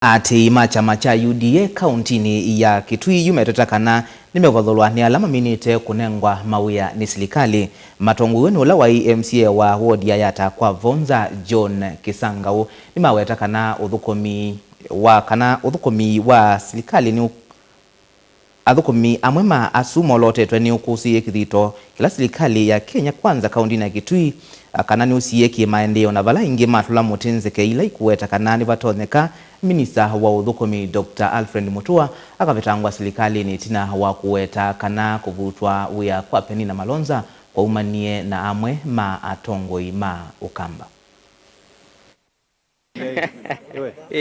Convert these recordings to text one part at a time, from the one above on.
Ati chama cha UDA kauntini ya Kitui yumetetekana nimevatholwa ni alama minite kunengwa mawia ni serikali. Matongo ula wa MCA wa ward ya Yata kwa Vonza John Kisangau ni mawetakana uthukomi wa serikali ni athukumi amwema asumo lotetwe ni ukusiye kithito kila serikali ya Kenya Kwanza kauntini ya Kitui kana ni usiye kimaendeleo na vala ingi matula mutinzeke ila ikuwetakana ni vatonyeka. Minista wa uthukumi Dr. Alfred Mutua akavetangwa serikali ni tina wa kuweta kana kuvutwa wia kwa Penina Malonza kwa umanie na amwe ma atongoi ma ukamba.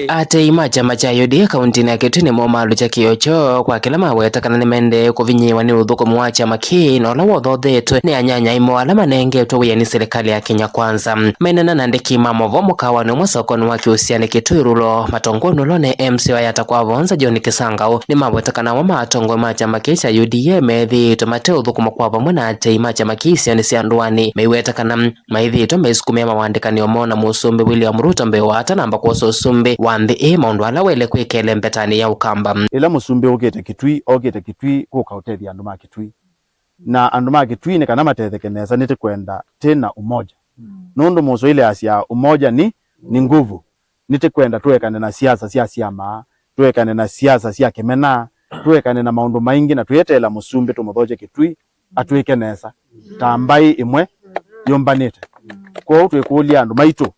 Ate chama cha UDA kauntini ya Kitui ni momalu cha kiocho kwa kila maweta kana nimende kuvinyiwa ni uthukumi wa chama kii na ula wothothitwe ni anyanya imo alama nengetwe wia ni serikali ya Kenya Kwanza. Mainena nandiki mamovo mukawani mwasokoni wa kiusiani Kitui rulo matongoni ulo ni MC wa Yata kwa Vonza John Kisangau ni maweta kana wa matongo ma chama kii cha UDA methito mate uthukuma kwa vamwe na ate chama kii siani sianduani meiweta kana maithito meisukumia mawandikani omona musumbi William Ruto mbewa hata namba kwa usumbi wandhi maundu ala wele kwikele mbetani ya ukamba. Ila musumbi ogete Kitui kukautethia andu ma Kitui na andu ma Kitui ni kana matethekeneza nite kwenda tena umoja nundu muso ile asia umoja ni nguvu nite kwenda tuwekane na siasa cia ciama tuwekane na siasa cia kimena tuwekane na maundu maingi na tuyetela musumbi tumuthoje Kitui atwikeneza tambai imwe yombanite kwa twikulia andu maitu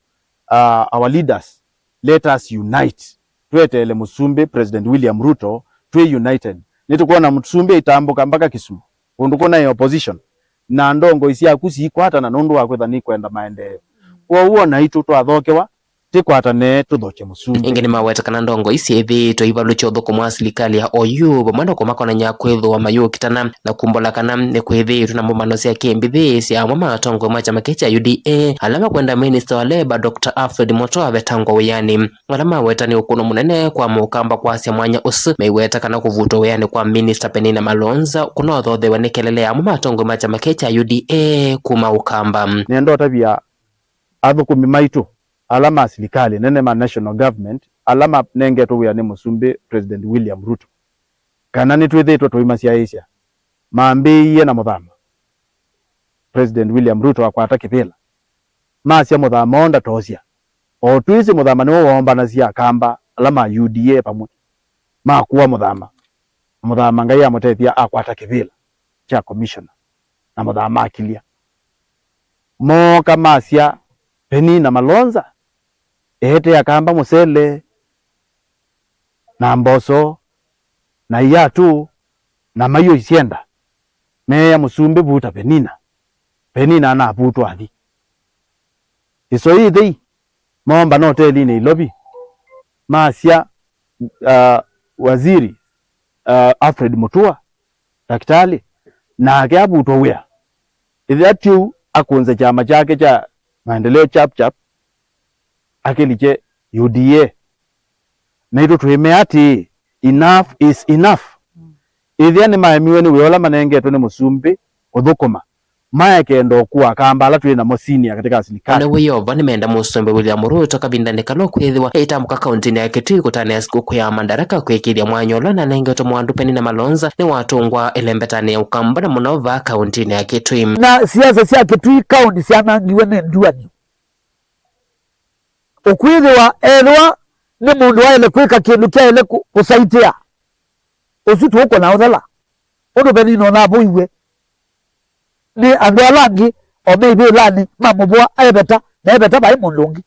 our leaders, let us unite. Tuetele musumbi President William Ruto, tuwe united. Nitukuona musumbi itambuka mpaka Kisumu. Undukuna opposition. Na ndongo isia kusi iko hata na nundu wa kwetha ni kwenda maendeleo. Kwa huo na itu twathokewa tiko hata ne tuthoke musumbi. Ingeni maweta kana ndongo isi ethi to ivalu cho thoko mwa serikali ya OU bomando kwa makona nya kwetho wa mayu kitana na kumbola kana ne kwethi tuna mbomano cia kimbithi cia mama tongo ma chama cha UDA alama kwenda minister wa Labor Dr. Alfred Mutua vetangwa wiyani alama weta ni ukuno munene kwa mukamba kwa cia mwanya usu meiweta kana kuvuto wiyani kwa minister Penina Malonza kuno thothe wanekelele ya mama tongo ma chama cha UDA kuma ukamba nendo tabia athukumi maitu alama serikali nene ma national government alama nengetwe wia ni musumbi President William Ruto kana ni twithitwe tuima cia Asia maambiie na muthama President William Ruto akwata kipila macia muthama onda tosia o twisi muthama ni womba na cia kamba alama UDA pamwe makuwa muthama ngai amutethia akwata kipila cha commissioner na muthama akilia moka macia Penina Malonza ete akamba musele na mboso na iyatu na mayo isienda meya musumbi buta Penina na butu athi iso ithi momba no teli ni lobby masia waziri Alfred Mutua daktari na akiabuto wia ithi atiu akunze chama chake cha maendeleo chap akiliche UDA na ito tuime ati enough is enough ithia ni maemiwe ni wiola manengetwe ni musumbi uthukuma maya kendo kuwa kamba ala twina mosinia katika serikali ale wiyova ni menda musumbi William Ruto kabindani kalo kwithiwa itamuka kauntini ya Kitui kutania siku ya mandaraka kwikiria mwanyola na nengetwe mwandu Penina Malonza ni watungwa elembetani ya ukamba na munova kauntini ya Kitui na siasa cia Kitui kaunti cianangiwe ni nduani ukwithiwa elwa ni mundu waile kwika kindu kia ile kusaitia usitu uko na uthala undu Penina na buiwe ni andu alangi o maybe lani mamubwa ebeta na ebeta bai mulungi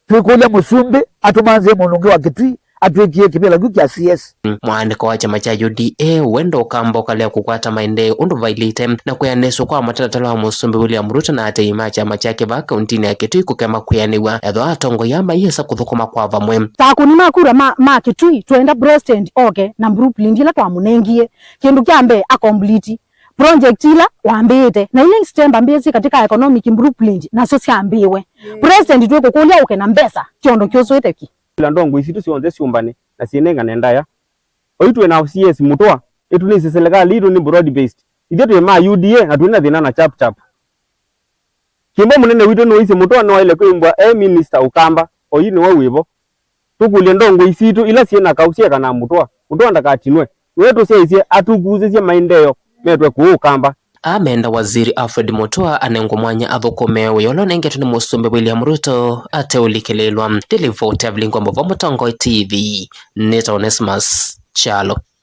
twikulia musumbi atumanze mulungi wa Kitui atwekie kibela gukia CS mwandiko wa chama cha UDA wendo kambo kale kukwata maendeleo undu vailite na kuyaneso kwa matatalo wa musumbi William Ruto na ateima chama chake ba kauntini ya Kitui kukema kuyaniwa etho atongo ya mayesa kuthukuma kwa vamwe takuni makura ma Kitui twenda Brostand okay na Brooklyn ila kwa munengie kindu kiambe a complete project ila wambite na ile stemba mbezi katika economic Brooklyn na sosia ambiwe President tweko kulia uke na mbesa kiondo kiosweteki ila ndongo isitu sionze siumbani na sienenga nendaya oitwe na CS Mutua itu ni serikali itu ni broad based ithe ma UDA na twina thina na chap kimbo munene witu no isi Mutua no ile kwimbwa minister ukamba oyini wa wibo tukulie ndongo isitu ila siena kausia kana Mutua ndakatinwe wetu siesie atuguzizie maendeleo metwe kuukamba amenda waziri Alfred Mutua anengwa mwanya athukome uyolo nengetu ni musumbe William Ruto ateulikelelwa. Delivote Avlingwa Mbovo Mutongo TV Neta Onesmus Chalo.